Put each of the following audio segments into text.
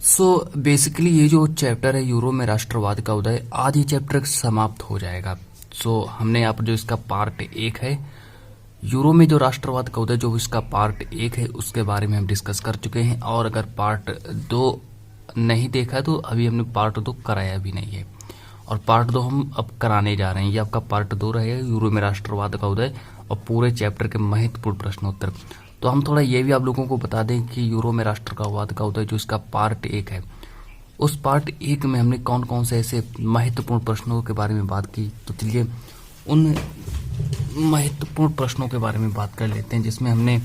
So basically ये जो chapter है यूरो में राष्ट्रवाद का उदय, आज ये चैप्टर समाप्त हो जाएगा। सो हमने यहाँ पर जो इसका पार्ट 1 है, यूरो में जो राष्ट्रवाद का उदय, जो इसका पार्ट 1 है उसके बारे में हम डिस्कस कर चुके हैं। और अगर पार्ट 2 नहीं देखा है तो अभी हमने पार्ट 2 कराया भी नहीं है, और पार्ट 2 हम अब कराने जा रहे हैं। ये आपका पार्ट 2 रहेगा, यूरो में राष्ट्रवाद का उदय और पूरे चैप्टर के महत्वपूर्ण प्रश्नोत्तर। तो हम थोड़ा ये भी आप लोगों को बता दें कि यूरो में राष्ट्रवाद का उदय जो इसका पार्ट 1 है, उस पार्ट 1 में हमने कौन कौन से ऐसे महत्वपूर्ण प्रश्नों के बारे में बात की। तो चलिए उन महत्वपूर्ण प्रश्नों के बारे में बात कर लेते हैं, जिसमें हमने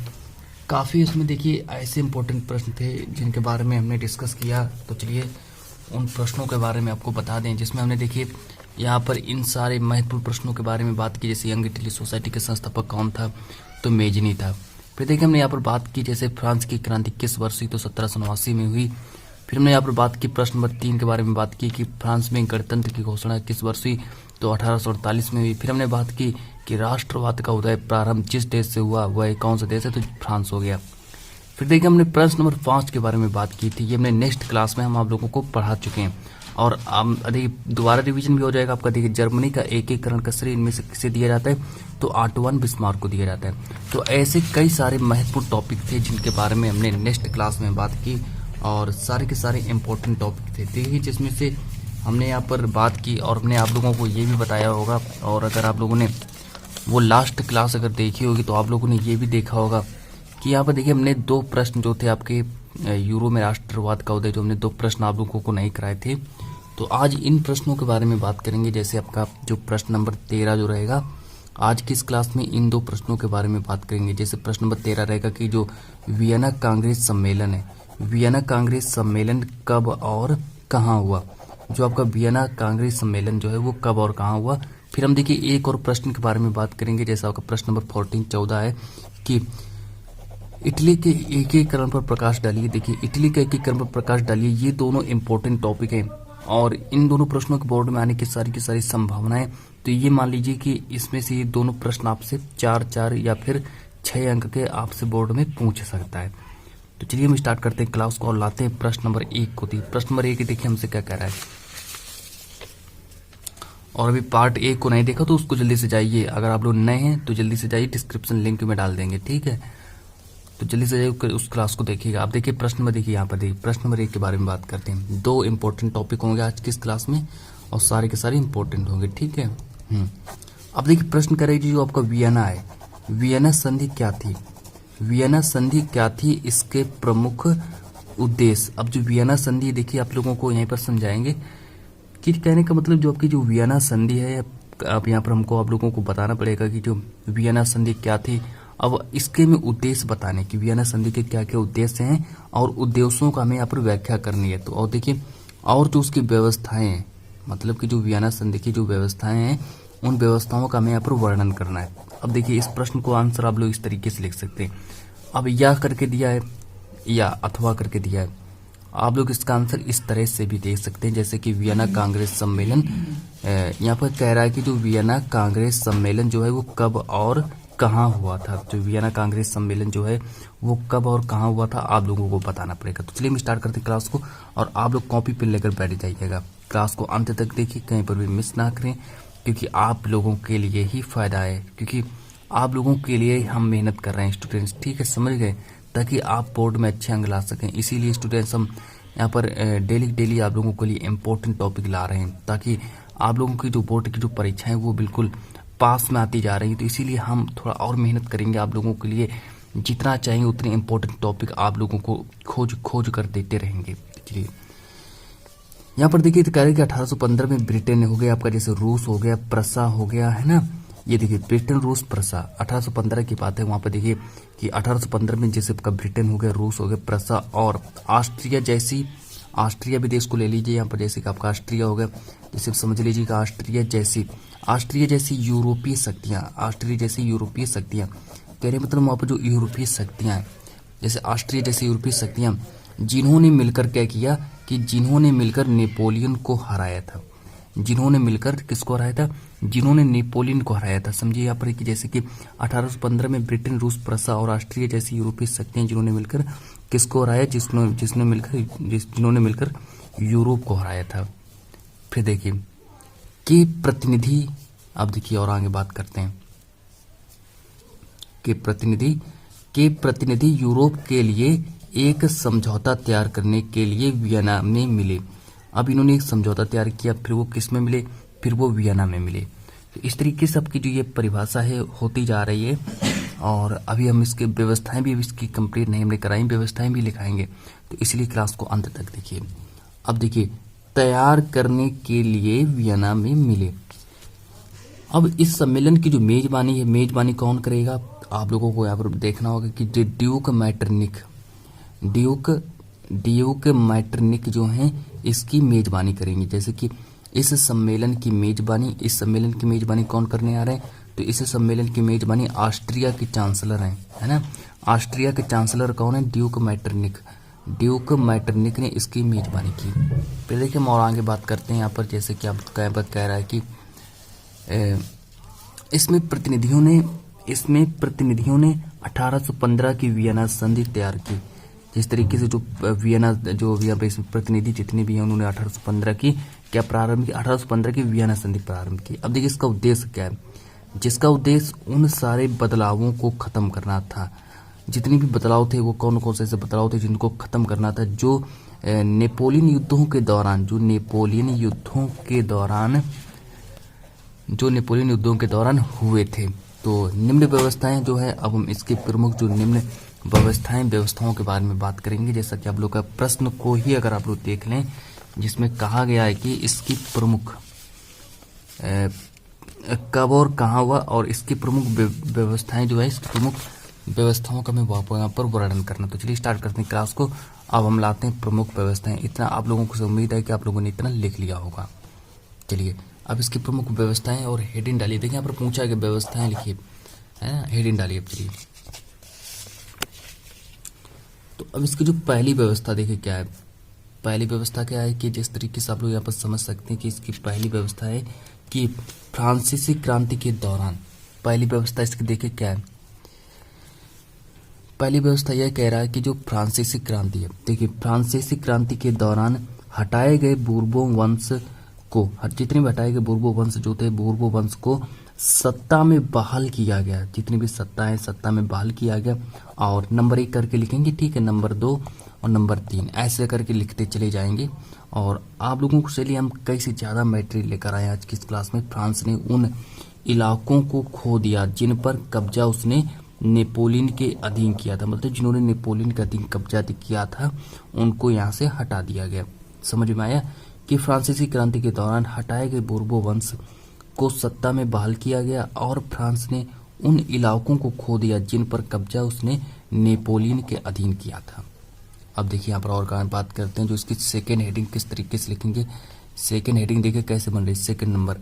काफ़ी, उसमें देखिए ऐसे इंपॉर्टेंट प्रश्न थे जिनके बारे में हमने डिस्कस किया। तो चलिए उन प्रश्नों के बारे में आपको बता दें, जिसमें हमने देखिए यहाँ पर इन सारे महत्वपूर्ण प्रश्नों के बारे में बात की। जैसे यंग इटली सोसाइटी के संस्थापक कौन था, तो मेजनी था। फिर देखिए हमने यहाँ पर बात की जैसे फ्रांस की क्रांति किस वर्ष हुई, तो 1789 में हुई। फिर हमने यहाँ पर बात की प्रश्न नंबर 3 के बारे में बात की कि फ्रांस में गणतंत्र की घोषणा किस वर्ष हुई, तो 1848 में हुई। फिर हमने बात की कि राष्ट्रवाद का उदय प्रारंभ जिस देश से हुआ वह कौन सा देश है, तो फ्रांस हो गया। फिर देखिए हमने प्रश्न नंबर 5 के बारे में बात की थी, ये हमने नेक्स्ट क्लास में हम आप लोगों को पढ़ा चुके हैं, और देखिए दोबारा रिवीजन भी हो जाएगा आपका। देखिए जर्मनी का एकीकरण का श्रेय इनमें से किसे दिया जाता है, तो ऑटो बिस्मार्क को दिया जाता है। तो ऐसे कई सारे महत्वपूर्ण टॉपिक थे जिनके बारे में हमने नेक्स्ट क्लास में बात की, और सारे के सारे इंपॉर्टेंट टॉपिक थे। देखिए जिसमें से हमने यहाँ पर बात की, और हमने आप लोगों को ये भी बताया होगा, और अगर आप लोगों ने वो लास्ट क्लास अगर देखी होगी तो आप लोगों ने ये भी देखा होगा कि यहाँ पर देखिए हमने 2 प्रश्न जो थे आपके यूरो में राष्ट्रवाद का उदय, जो हमने 2 प्रश्न आप लोगों को नहीं कराए थे। तो आज इन प्रश्नों के बारे में बात करेंगे। जैसे आपका जो प्रश्न नंबर 13 जो रहेगा, आज की इस क्लास में इन 2 प्रश्नों के बारे में बात करेंगे। जैसे प्रश्न नंबर 13 रहेगा कि जो वियना कांग्रेस सम्मेलन है, वियना कांग्रेस सम्मेलन कब और कहाँ हुआ। जो आपका वियना कांग्रेस सम्मेलन जो है वो कब और कहाँ हुआ। फिर हम देखिए एक और प्रश्न के बारे में बात करेंगे, जैसा आपका प्रश्न नंबर 14 है कि इटली के एकीकरण पर प्रकाश डालिए। देखिए इटली के एकीकरण पर प्रकाश डालिए, ये दोनों इंपॉर्टेंट टॉपिक हैं, और इन दोनों प्रश्नों के बोर्ड में आने की सारी संभावनाएं। तो ये मान लीजिए कि इसमें से ये दोनों प्रश्न आपसे 4 या फिर 6 अंक के आपसे बोर्ड में पूछ सकता है। तो चलिए हम स्टार्ट करते हैं क्लास को और लाते हैं प्रश्न नंबर 1 को। प्रश्न नंबर 1 देखिए हमसे क्या कह रहा है, और अभी पार्ट 1 को नहीं देखा तो उसको जल्दी से जाइए। अगर आप लोग नए हैं तो जल्दी से जाइए, डिस्क्रिप्शन लिंक में डाल देंगे, ठीक है। तो जल्दी से जाइए उस क्लास को देखिएगा। आप देखिए प्रश्न नंबर, देखिए यहाँ पर देखिए प्रश्न नंबर 1 के बारे में बात करते हैं। 2 इंपॉर्टेंट टॉपिक होंगे आज की इस क्लास में, और सारे के सारे इंपॉर्टेंट होंगे, ठीक है। अब देखिए प्रश्न करेगी जो आपका वियना है, वियना संधि क्या थी, वियना संधि क्या थी, इसके प्रमुख उद्देश्य। अब जो वियना संधि देखिए आप लोगों को यहीं पर समझाएंगे कि कहने का मतलब जो आपकी जो वियना संधि है, अब यहाँ पर हमको आप लोगों को बताना पड़ेगा कि जो वियना संधि क्या थी। अब इसके में उद्देश्य बताने की, वियना संधि के क्या क्या उद्देश्य हैं, और उद्देश्यों का हमें यहाँ पर व्याख्या करनी है। तो और देखिए, और जो उसकी व्यवस्थाएं हैं, मतलब कि जो वियना संधि की जो व्यवस्थाएं हैं, उन व्यवस्थाओं का हमें यहाँ पर वर्णन करना है। अब देखिए इस प्रश्न को आंसर आप लोग इस तरीके से लिख सकते हैं। अब या करके दिया है या अथवा करके दिया है, आप लोग इसका आंसर इस तरह से भी देख सकते हैं। जैसे कि वियना कांग्रेस सम्मेलन, यहाँ पर कह रहा है कि जो वियना कांग्रेस सम्मेलन जो है वो कब और कहाँ हुआ था। जो वियना कांग्रेस सम्मेलन जो है वो कब और कहाँ हुआ था, आप लोगों को बताना पड़ेगा। तो चलिए हम स्टार्ट करते हैं क्लास को, और आप लोग कॉपी पेन लेकर बैठ जाइएगा। क्लास को अंत तक देखिए, कहीं पर भी मिस ना करें, क्योंकि आप लोगों के लिए ही फायदा है, क्योंकि आप लोगों के लिए हम मेहनत कर रहे हैं स्टूडेंट्स, ठीक है, समझ गए, ताकि आप बोर्ड में अच्छे अंक ला सकें। इसीलिए स्टूडेंट्स हम यहाँ पर डेली आप लोगों के लिए इम्पोर्टेंट टॉपिक ला रहे हैं, ताकि आप लोगों की जो बोर्ड की जो परीक्षाएं वो बिल्कुल पास में आती जा रही है। तो इसीलिए हम थोड़ा और मेहनत करेंगे आप लोगों के लिए, जितना चाहिए उतने इम्पोर्टेंट टॉपिक आप लोगों को खोज कर देते रहेंगे। चलिए यहाँ पर देखिए कह रहे कि 1815 में ब्रिटेन हो गया आपका, जैसे रूस हो गया, प्रसा हो गया, है ना। ये देखिए ब्रिटेन रूस प्रसा 1815 की बात है। वहाँ पर देखिए कि 1815 में जैसे आपका ब्रिटेन हो गया, रूस हो गया, प्रसा और ऑस्ट्रिया जैसी, ऑस्ट्रिया भी देश को ले लीजिए यहाँ पर, जैसे कि आपका ऑस्ट्रिया हो गया, जैसे समझ लीजिए कि ऑस्ट्रिया जैसी यूरोपीय शक्तियाँ, ऑस्ट्रिया जैसी यूरोपीय शक्तियाँ कहने मतलब वहाँ पर जो यूरोपीय शक्तियाँ हैं, जैसे ऑस्ट्रिया जैसी यूरोपीय शक्तियाँ, जिन्होंने मिलकर क्या किया कि जिन्होंने मिलकर नेपोलियन को हराया था। जिन्होंने मिलकर किसको हराया था, जिन्होंने नेपोलियन को हराया था। समझिए यहाँ पर कि जैसे कि 1815 में ब्रिटेन, रूस, प्रसा और ऑस्ट्रिया जैसी यूरोपीय शक्तियां जिन्होंने मिलकर किसको हराया? जिन्होंने मिलकर यूरोप को हराया था। फिर देखिए के प्रतिनिधि, अब देखिए और आगे बात करते हैं। के प्रतिनिधि यूरोप के लिए एक समझौता तैयार करने के लिए वियना में मिले। अब इन्होंने एक समझौता तैयार किया, फिर वो किस में मिले? फिर वो वियना में मिले। तो इस तरीके से आपकी जो ये परिभाषा है होती जा रही है। और अभी हम इसके व्यवस्थाएं भी इसकी कंप्लीट नहीं हमने कराई, व्यवस्थाएं भी लिखाएंगे, तो इसलिए क्लास को अंत तक देखिए। अब देखिए तैयार करने के लिए वियना में मिले। अब इस सम्मेलन की जो मेजबानी है, मेजबानी कौन करेगा? आप लोगों को यहाँ पर देखना होगा कि ड्यूक मैटरनिक जो हैं इसकी मेजबानी करेंगे। जैसे कि इस सम्मेलन की मेजबानी कौन करने आ रहे हैं? तो इस सम्मेलन की मेजबानी ऑस्ट्रिया के चांसलर हैं, है ना। ऑस्ट्रिया के चांसलर कौन है? ड्यूक मैटरनिक ने इसकी मेजबानी की। फिर देखिए हम और आगे बात करते हैं यहाँ पर। जैसे कि आप कह रहा है कि इसमें प्रतिनिधियों ने 1815 की वियना संधि तैयार की। जिस तरीके से जो यहाँ पे प्रतिनिधि जितने भी हैं उन्होंने 1815 की 1815 की वियना संधि प्रारंभ की। अब देखिए इसका उद्देश्य क्या है? जिसका उद्देश्य उन सारे बदलावों को खत्म करना था। जितने भी बदलाव थे वो कौन कौन से ऐसे बदलाव थे जिनको खत्म करना था, जो नेपोलियन युद्धों के दौरान हुए थे। तो निम्न व्यवस्थाएं जो है, अब हम इसके प्रमुख जो निम्न व्यवस्थाओं के बारे में बात करेंगे। जैसा कि आप लोग का प्रश्न को ही अगर आप लोग देख लें, जिसमें कहा गया है कि इसकी प्रमुख कब और कहाँ हुआ, और इसकी प्रमुख व्यवस्थाएं जो है, इसकी प्रमुख व्यवस्थाओं का मैं यहाँ पर वर्णन करना। तो चलिए स्टार्ट करते हैं क्लास को। अब हम लाते हैं प्रमुख व्यवस्थाएं। इतना आप लोगों को उम्मीद है कि आप लोगों ने इतना लिख लिया होगा। चलिए अब इसकी प्रमुख व्यवस्थाएं और हेडिंग डालिए। देखिए यहाँ पर पूछा गया व्यवस्थाएं लिखिए, है ना, हेडिंग डालिए। अब चलिए तो अब इसकी जो पहली व्यवस्था देखिए क्या है। पहली व्यवस्था क्या है कि जिस तरीके से आप लोग यहाँ पर समझ सकते हैं कि इसकी पहली व्यवस्था है कि फ्रांसीसी क्रांति के दौरान, पहली व्यवस्था इसकी देखिए क्या है। पहली व्यवस्था यह कह रहा है कि जो फ्रांसीसी क्रांति है, देखिए फ्रांसीसी क्रांति के दौरान हटाए गए बूर्बो वंश को, जितने भी हटाए गए बूर्बो वंश जो थे, बूर्बो वंश को सत्ता में बहाल किया गया। जितनी भी सत्ता है सत्ता में बहाल किया गया। और नंबर 1 करके लिखेंगे, ठीक है, नंबर 2 और नंबर 3 ऐसे करके लिखते चले जाएंगे। और आप लोगों को चलिए हम कई से ज़्यादा मैटेरियल लेकर आए आज की इस क्लास में। फ्रांस ने उन इलाकों को खो दिया जिन पर कब्जा उसने नेपोलियन के अधीन किया था, मतलब जिन्होंने नेपोलियन के अधीन कब्जा किया था उनको यहाँ से हटा दिया गया। समझ में आया कि फ्रांसीसी क्रांति के दौरान हटाए गए बूर्बो वंश को सत्ता में बहाल किया गया और फ्रांस ने उन इलाकों को खो दिया जिन पर कब्जा उसने नेपोलियन के अधीन किया था। अब देखिए यहाँ पर और बात करते हैं जो इसकी सेकेंड हेडिंग किस तरीके से लिखेंगे। सेकेंड हेडिंग देखिए कैसे बन रही है। सेकेंड नंबर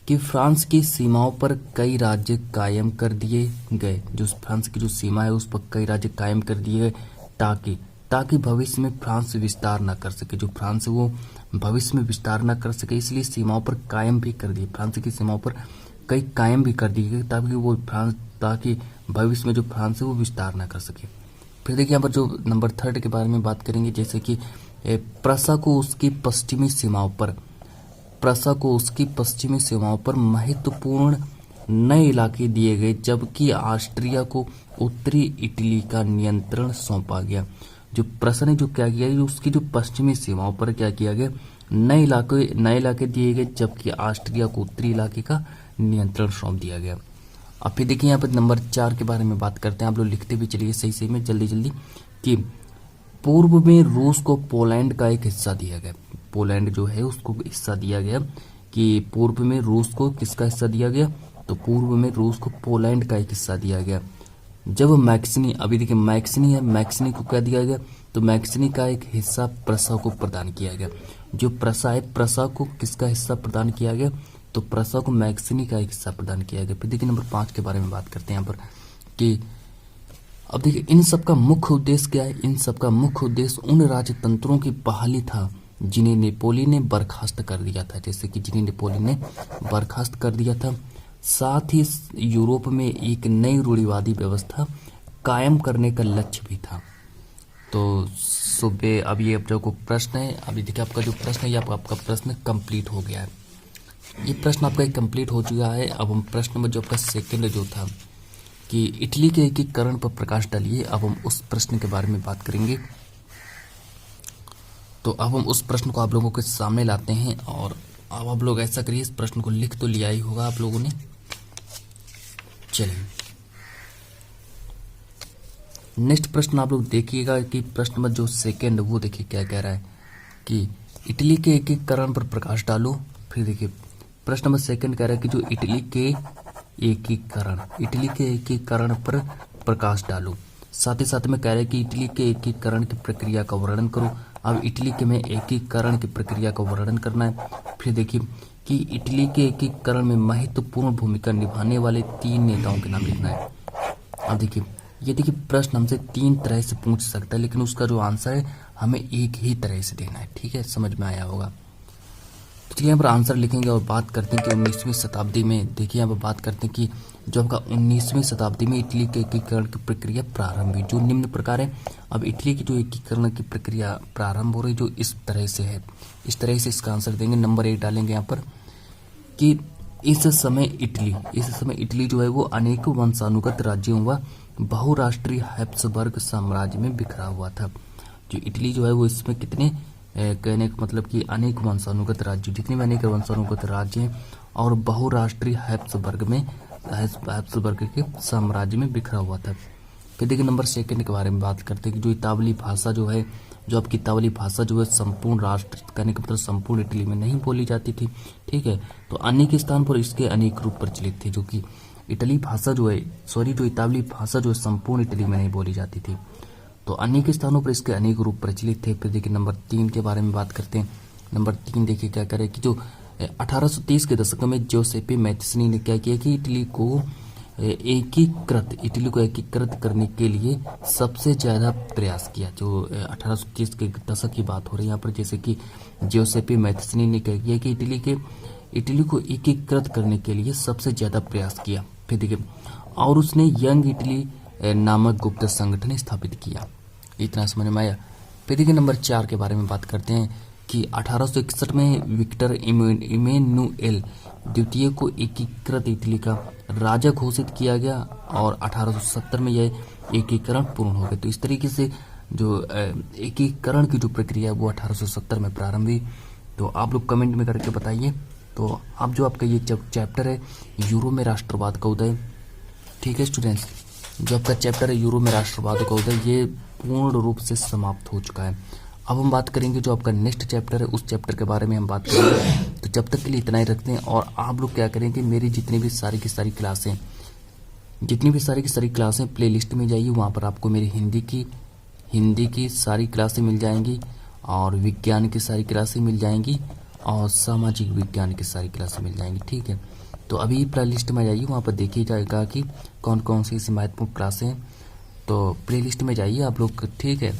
कि फ्रांस की सीमाओं पर कई राज्य कायम कर दिए गए। जो फ्रांस की जो सीमा है उस पर कई राज्य कायम कर दिए गए ताकि भविष्य में फ्रांस विस्तार न कर सके। जो फ्रांस है वो भविष्य में विस्तार न कर सके, इसलिए सीमाओं पर कायम भी कर दिए। फ्रांस की सीमाओं पर कई कायम भी कर दिए गए ताकि भविष्य में जो फ्रांस है वो विस्तार न कर सके। फिर देखिए यहाँ पर जो नंबर 3 के बारे में बात करेंगे, जैसे कि प्रसा को उसकी पश्चिमी सीमाओं पर महत्वपूर्ण नए इलाके दिए गए, जबकि ऑस्ट्रिया को उत्तरी इटली का नियंत्रण सौंपा गया। जो प्रसा ने जो क्या किया, उसकी जो पश्चिमी सीमाओं पर क्या किया गया, नए इलाके दिए गए, जबकि ऑस्ट्रिया को उत्तरी इलाके का नियंत्रण सौंप दिया गया। अब फिर देखिए यहाँ पर नंबर 4 के बारे में बात करते हैं। आप लोग लिखते भी चलिए सही में जल्दी कि पूर्व में रूस को पोलैंड का एक हिस्सा दिया गया। पोलैंड जो है उसको हिस्सा दिया गया कि पूर्व में रूस को किसका हिस्सा दिया गया, तो पूर्व में रूस को पोलैंड का एक हिस्सा दिया गया। जब मैक्सिनी, अभी देखिए मैक्सिनी है, मैक्सिनी को क्या दिया गया, तो मैक्सिनी का एक हिस्सा प्रसा को प्रदान किया गया। जो प्रसा है, प्रसा को किसका हिस्सा प्रदान किया गया, तो प्रसा को मैक्सिनी का एक हिस्सा प्रदान किया गया। फिर देखिए नंबर 5 के बारे में बात करते हैं यहाँ पर कि अब देखिए इन सब का मुख्य उद्देश्य क्या है। इन सब का मुख्य उद्देश्य उन राजतंत्रों की बहाली था जिन्हें नेपोलियन ने बर्खास्त कर दिया था। जैसे कि जिन्हें नेपोलियन ने बर्खास्त कर दिया था। साथ ही यूरोप में एक नई रूढ़िवादी व्यवस्था कायम करने का लक्ष्य भी था। तो सुबह अब ये जो को प्रश्न है, अभी देखिए आपका जो प्रश्न है ये आपका प्रश्न कंप्लीट हो गया है। ये प्रश्न आपका कंप्लीट हो चुका है। अब हम प्रश्न नंबर जो आपका सेकंड जो था कि इटली के एकीकरण पर प्रकाश डालिए, अब हम उस प्रश्न के बारे में बात करेंगे। तो अब हम उस प्रश्न को आप लोगों के सामने लाते हैं और अब आप लोग ऐसा करिए, इस प्रश्न को लिख तो लिया ही होगा आप लोगों ने। चलिए नेक्स्ट प्रश्न आप लोग देखिएगा कि प्रश्न नंबर जो सेकंड वो देखिए क्या कह रहा है कि इटली के एकीकरण पर प्रकाश डालो। फिर देखिए प्रश्न नंबर सेकंड कह रहा है कि जो इटली के एकीकरण पर प्रकाश डालो। साथ ही साथ में कह रहा है कि इटली के एकीकरण की प्रक्रिया का वर्णन करो। अब इटली के में एकीकरण की प्रक्रिया का वर्णन करना है। फिर देखिए कि इटली के एकीकरण में महत्वपूर्ण भूमिका निभाने वाले 3 नेताओं के नाम लिखना है। अब देखिए ये देखिए प्रश्न हमसे 3 तरह से पूछ सकता है, लेकिन उसका जो आंसर है हमें एक ही तरह से देना है। ठीक है, समझ में आया होगा। तो चलिए यहाँ पर आंसर लिखेंगे और बात करते हैं कि 19वीं शताब्दी में, देखिए यहाँ पर बात करते हैं कि जो आपका 19वीं शताब्दी में इटली के एकीकरण की प्रक्रिया प्रारंभ हुई, जो निम्न प्रकार है। अब इटली की जो एकीकरण की प्रक्रिया प्रारंभ हो रही जो इस तरह से है, इस तरह से इसका आंसर देंगे। नंबर 1 डालेंगे यहाँ पर कि इस समय इटली जो है वो अनेक वंशानुगत राज्यों व बहुराष्ट्रीय हैप्सबर्ग साम्राज्य में बिखरा हुआ था। जो इटली जो है वो इसमें कितने कहने का मतलब कि अनेक वंशानुगत राज्य, जितने भी अनेक वंशानुगत राज्य हैं और बहुराष्ट्रीय हैप्सबर्ग के साम्राज्य में बिखरा हुआ था। फिर देखिए नंबर सेकंड के बारे में बात करते हैं कि जो इतावली भाषा जो है, जो आपकी इतावली भाषा जो है संपूर्ण राष्ट्र कहने का मतलब संपूर्ण इटली में नहीं बोली जाती थी। ठीक है, तो अनेक स्थान पर इसके अनेक रूप प्रचलित थे। जो कि इटली भाषा जो है जो इतावली भाषा जो है संपूर्ण इटली में नहीं बोली जाती थी, तो अनेक स्थानों पर इसके अनेक रूप प्रचलित थे। फिर देखिए नंबर 3 के बारे में बात करते हैं। नंबर 3 देखिए क्या करे कि जो 1830 के दशक में जोसेपे मैथिसनी ने क्या किया कि इटली को एकीकृत करने के लिए सबसे ज्यादा प्रयास किया। जो 1830 के दशक की बात हो रही है यहाँ पर, जैसे कि जोसेपे मैथिसनी ने क्या किया कि इटली को एकीकृत करने के लिए सबसे ज्यादा प्रयास किया। फिर देखिए और उसने यंग इटली नामक गुप्त संगठन स्थापित किया। इतना समझ में आया। फिर देखिए नंबर 4 के बारे में बात करते हैं कि 1861 में विक्टर इमैनुएल द्वितीय को एकीकृत इटली का राजा घोषित किया गया और 1870 में यह एकीकरण पूर्ण हो गया। तो इस तरीके से जो एकीकरण की जो प्रक्रिया है वो 1870 में प्रारंभ हुई। तो आप लोग कमेंट में करके बताइए। तो अब जो आपका ये चैप्टर है यूरो में राष्ट्रवाद का उदय, ठीक है स्टूडेंट्स, जो आपका चैप्टर है यूरो में राष्ट्रवाद का उदय, ये पूर्ण रूप से समाप्त हो चुका है। अब हम बात करेंगे जो आपका नेक्स्ट चैप्टर है, उस चैप्टर के बारे में हम बात करेंगे। तो जब तक के लिए इतना ही रखते हैं और आप लोग क्या करेंगे, मेरी जितनी भी सारी की सारी क्लासें प्लेलिस्ट में जाइए, वहाँ पर आपको मेरी हिंदी की सारी क्लासें मिल जाएंगी और विज्ञान की सारी क्लासें मिल जाएंगी और सामाजिक विज्ञान की सारी क्लासें मिल जाएंगी। ठीक है, तो अभी प्लेलिस्ट में जाइए, वहाँ पर देखिए जाएगा कि कौन कौन सी ऐसी महत्वपूर्ण क्लासें हैं। तो प्लेलिस्ट में जाइए आप लोग, ठीक है,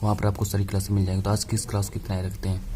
वहाँ पर आपको सारी क्लासें मिल जाएंगी। तो आज की इस क्लास को इतना ही रखते हैं।